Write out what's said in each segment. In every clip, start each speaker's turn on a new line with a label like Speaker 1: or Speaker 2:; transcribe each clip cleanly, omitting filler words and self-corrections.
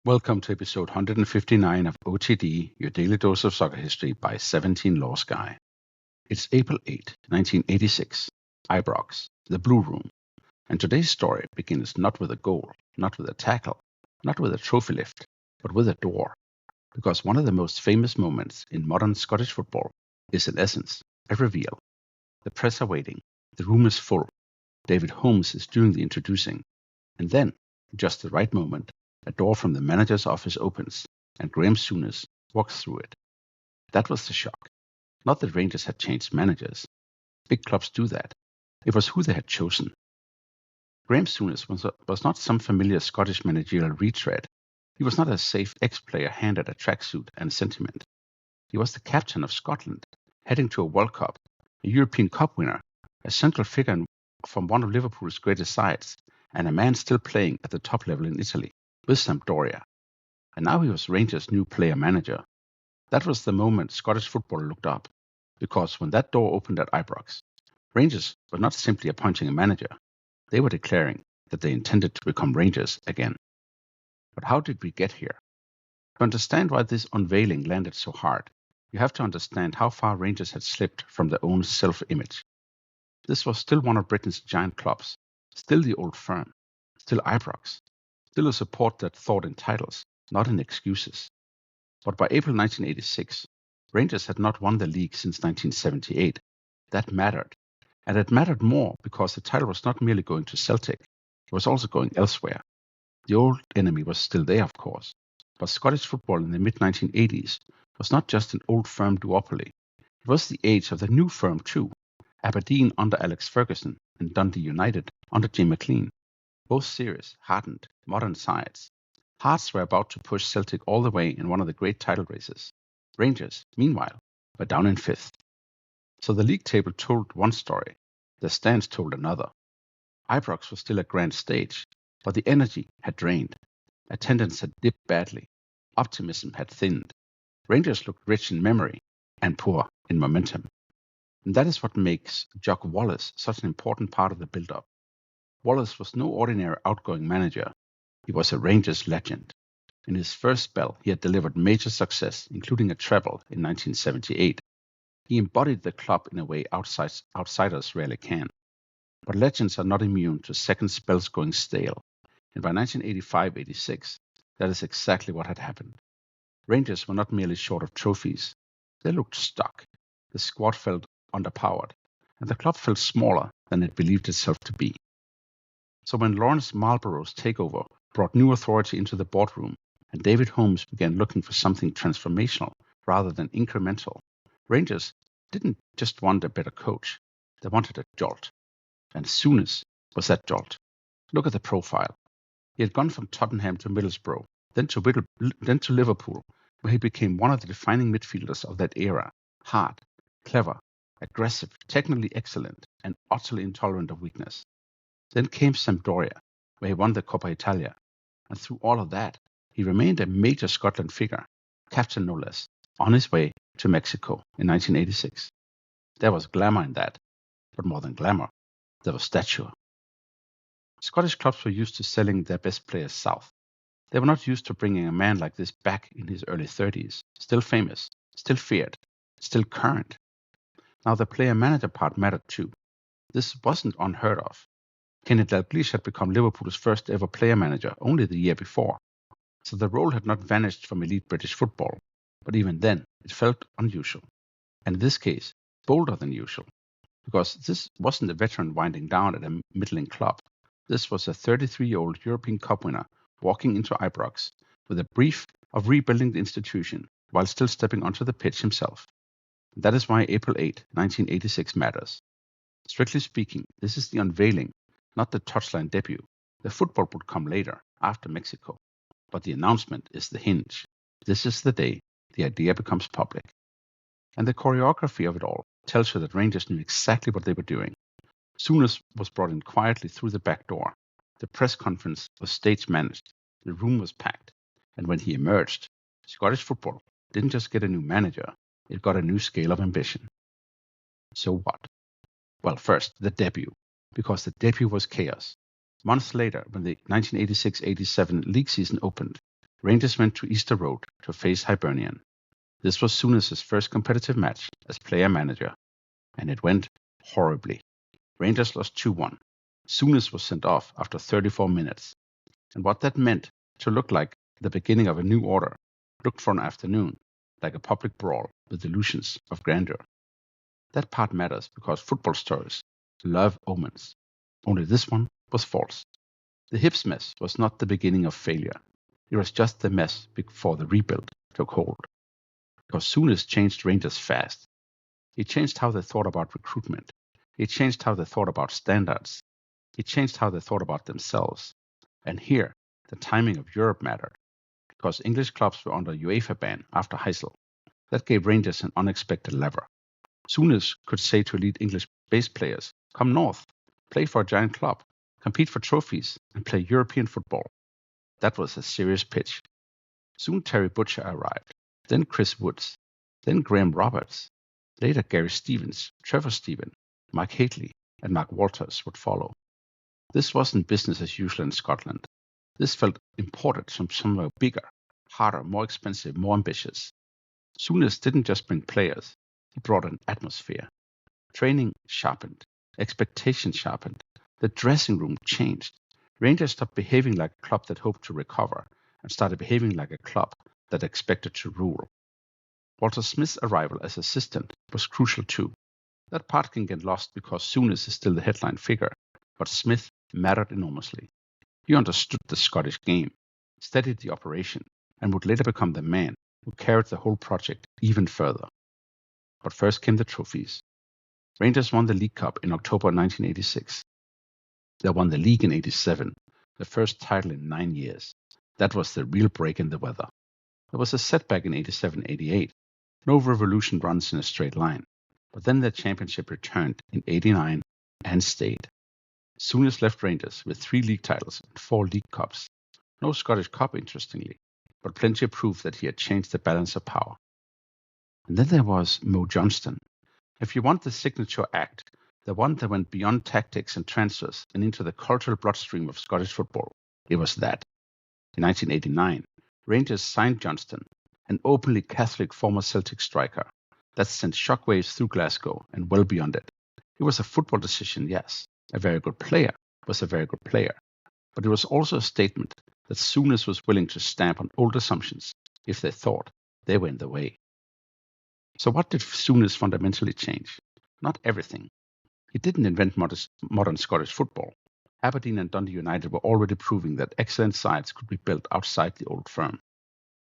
Speaker 1: Welcome to episode 159 of OTD, your daily dose of soccer history by 17 Lost Guy. It's April 8, 1986, Ibrox, the Blue Room, and today's story begins not with a goal, not with a tackle, not with a trophy lift, but with a door. Because one of the most famous moments in modern Scottish football is in essence a reveal. The press are waiting, the room is full, David Holmes is doing the introducing, and then, just the right moment, a door from the manager's office opens, and Graeme Souness walks through it. That was the shock. Not that Rangers had changed managers. Big clubs do that. It was who they had chosen. Graeme Souness was not some familiar Scottish managerial retread. He was not a safe ex-player handed a tracksuit and sentiment. He was the captain of Scotland, heading to a World Cup, a European Cup winner, a central figure from one of Liverpool's greatest sides, and a man still playing at the top level in Italy, with Sampdoria. And now he was Rangers' new player-manager. That was the moment Scottish football looked up, because when that door opened at Ibrox, Rangers were not simply appointing a manager, they were declaring that they intended to become Rangers again. But how did we get here? To understand why this unveiling landed so hard, you have to understand how far Rangers had slipped from their own self-image. This was still one of Britain's giant clubs, still the old firm, still Ibrox, still a support that thought in titles, not in excuses. But by April 1986, Rangers had not won the league since 1978. That mattered. And it mattered more because the title was not merely going to Celtic, it was also going elsewhere. The old enemy was still there, of course, but Scottish football in the mid-1980s was not just an old firm duopoly. It was the age of the new firm too, Aberdeen under Alex Ferguson and Dundee United under Jim McLean. Both serious, hardened, modern sides. Hearts were about to push Celtic all the way in one of the great title races. Rangers, meanwhile, were down in fifth. So the league table told one story, the stands told another. Ibrox was still a grand stage, but the energy had drained. Attendance had dipped badly. Optimism had thinned. Rangers looked rich in memory and poor in momentum. And that is what makes Jock Wallace such an important part of the build-up. Wallace was no ordinary outgoing manager. He was a Rangers legend. In his first spell, he had delivered major success, including a treble in 1978. He embodied the club in a way outsiders rarely can. But legends are not immune to second spells going stale. And by 1985-86, that is exactly what had happened. Rangers were not merely short of trophies. They looked stuck. The squad felt underpowered, and the club felt smaller than it believed itself to be. So when Lawrence Marlborough's takeover brought new authority into the boardroom, and David Holmes began looking for something transformational rather than incremental, Rangers didn't just want a better coach, they wanted a jolt. And Souness was that jolt. Look at the profile. He had gone from Tottenham to Middlesbrough, then to Liverpool, where he became one of the defining midfielders of that era, hard, clever, aggressive, technically excellent, and utterly intolerant of weakness. Then came Sampdoria, where he won the Coppa Italia, and through all of that, he remained a major Scotland figure, captain no less, on his way to Mexico in 1986. There was glamour in that, but more than glamour, there was stature. Scottish clubs were used to selling their best players south. They were not used to bringing a man like this back in his early 30s, still famous, still feared, still current. Now the player-manager part mattered too. This wasn't unheard of. Kenny Dalglish had become Liverpool's first ever player manager only the year before, so the role had not vanished from elite British football, but even then it felt unusual, and in this case bolder than usual, because this wasn't a veteran winding down at a middling club. This was a 33-year-old European Cup winner walking into Ibrox with a brief of rebuilding the institution while still stepping onto the pitch himself. And that is why April 8, 1986 matters. Strictly speaking, this is the unveiling, not the touchline debut. The football would come later, after Mexico. But the announcement is the hinge. This is the day the idea becomes public. And the choreography of it all tells you that Rangers knew exactly what they were doing. Souness was brought in quietly through the back door. The press conference was stage managed. The room was packed. And when he emerged, Scottish football didn't just get a new manager, it got a new scale of ambition. So what? Well, first, the debut, because the debut was chaos. Months later, when the 1986-87 league season opened, Rangers went to Easter Road to face Hibernian. This was Souness' first competitive match as player-manager, and it went horribly. Rangers lost 2-1. Souness was sent off after 34 minutes, and what that meant to look like the beginning of a new order looked for an afternoon like a public brawl with illusions of grandeur. That part matters because football stories love omens. Only this one was false. The Hibs mess was not the beginning of failure. It was just the mess before the rebuild took hold. Because Souness changed Rangers fast. He changed how they thought about recruitment. He changed how they thought about standards. He changed how they thought about themselves. And here, the timing of Europe mattered. Because English clubs were under UEFA ban after Heysel. That gave Rangers an unexpected lever. Souness could say to elite English-based players, come north, play for a giant club, compete for trophies, and play European football. That was a serious pitch. Soon Terry Butcher arrived, then Chris Woods, then Graham Roberts. Later Gary Stevens, Trevor Stephen, Mike Haley, and Mark Walters would follow. This wasn't business as usual in Scotland. This felt imported from somewhere bigger, harder, more expensive, more ambitious. Souness didn't just bring players, he brought an atmosphere. Training sharpened, expectations sharpened, the dressing room changed. Rangers stopped behaving like a club that hoped to recover and started behaving like a club that expected to rule. Walter Smith's arrival as assistant was crucial too. That part can get lost because Souness is still the headline figure, but Smith mattered enormously. He understood the Scottish game, studied the operation, and would later become the man who carried the whole project even further. But first came the trophies. Rangers won the League Cup in October 1986. They won the league in 87, the first title in 9 years. That was the real break in the weather. There was a setback in 87-88. No revolution runs in a straight line. But then the championship returned in 89 and stayed. Souness left Rangers with 3 league titles and 4 League Cups. No Scottish Cup, interestingly, but plenty of proof that he had changed the balance of power. And then there was Mo Johnston. If you want the signature act, the one that went beyond tactics and transfers and into the cultural bloodstream of Scottish football, it was that. In 1989, Rangers signed Johnston, an openly Catholic former Celtic striker. That sent shockwaves through Glasgow and well beyond it. It was a football decision, yes. A very good player was a very good player. But it was also a statement that Souness was willing to stamp on old assumptions if they thought they were in the way. So what did Souness fundamentally change? Not everything. He didn't invent modern Scottish football. Aberdeen and Dundee United were already proving that excellent sides could be built outside the old firm.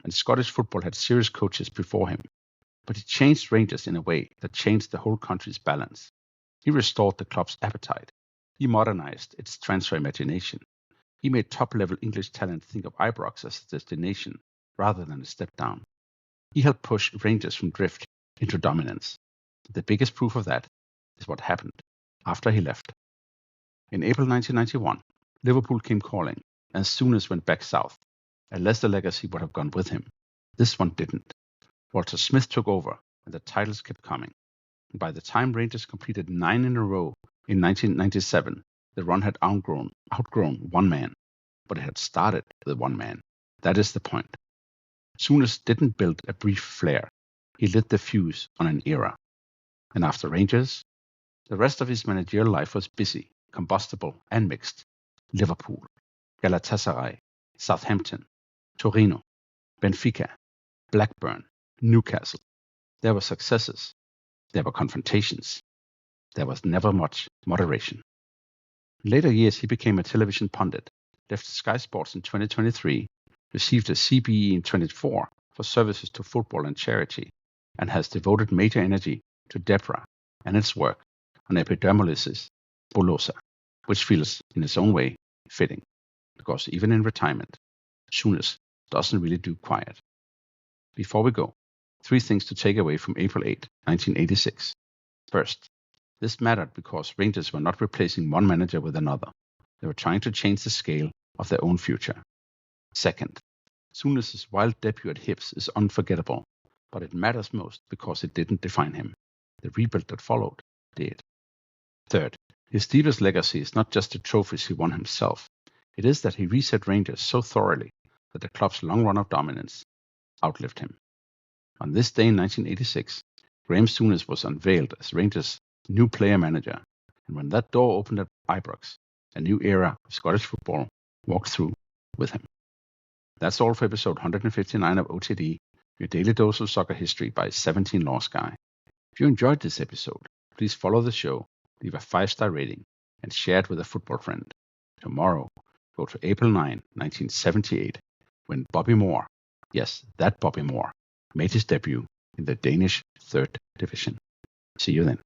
Speaker 1: And Scottish football had serious coaches before him. But he changed Rangers in a way that changed the whole country's balance. He restored the club's appetite. He modernized its transfer imagination. He made top-level English talent think of Ibrox as a destination rather than a step down. He helped push Rangers from drift into dominance. The biggest proof of that is what happened after he left. In April 1991, Liverpool came calling, and Souness went back south. A Leicester legacy would have gone with him. This one didn't. Walter Smith took over, and the titles kept coming. And by the time Rangers completed 9 in a row in 1997, the run had outgrown one man. But it had started with one man. That is the point. Souness didn't build a brief flare. He lit the fuse on an era. And after Rangers, the rest of his managerial life was busy, combustible, and mixed. Liverpool, Galatasaray, Southampton, Torino, Benfica, Blackburn, Newcastle. There were successes. There were confrontations. There was never much moderation. In later years, he became a television pundit, left Sky Sports in 2023, received a CBE in 2024 for services to football and charity, and has devoted major energy to Deborah and its work on epidermolysis bullosa, which feels in its own way fitting, because even in retirement, Souness doesn't really do quiet. Before we go, 3 things to take away from April 8, 1986. First, this mattered because Rangers were not replacing one manager with another. They were trying to change the scale of their own future. Second, Souness' wild debut at Hibs is unforgettable, but it matters most because it didn't define him. The rebuild that followed did. Third, his deepest legacy is not just the trophies he won himself. It is that he reset Rangers so thoroughly that the club's long run of dominance outlived him. On this day in 1986, Graeme Souness was unveiled as Rangers' new player manager, and when that door opened at Ibrox, a new era of Scottish football walked through with him. That's all for episode 159 of OTD, your daily dose of soccer history by 17 Lost Guy. If you enjoyed this episode, please follow the show, leave a 5-star rating, and share it with a football friend. Tomorrow, go to April 9, 1978, when Bobby Moore, yes, that Bobby Moore, made his debut in the Danish 3rd Division. See you then.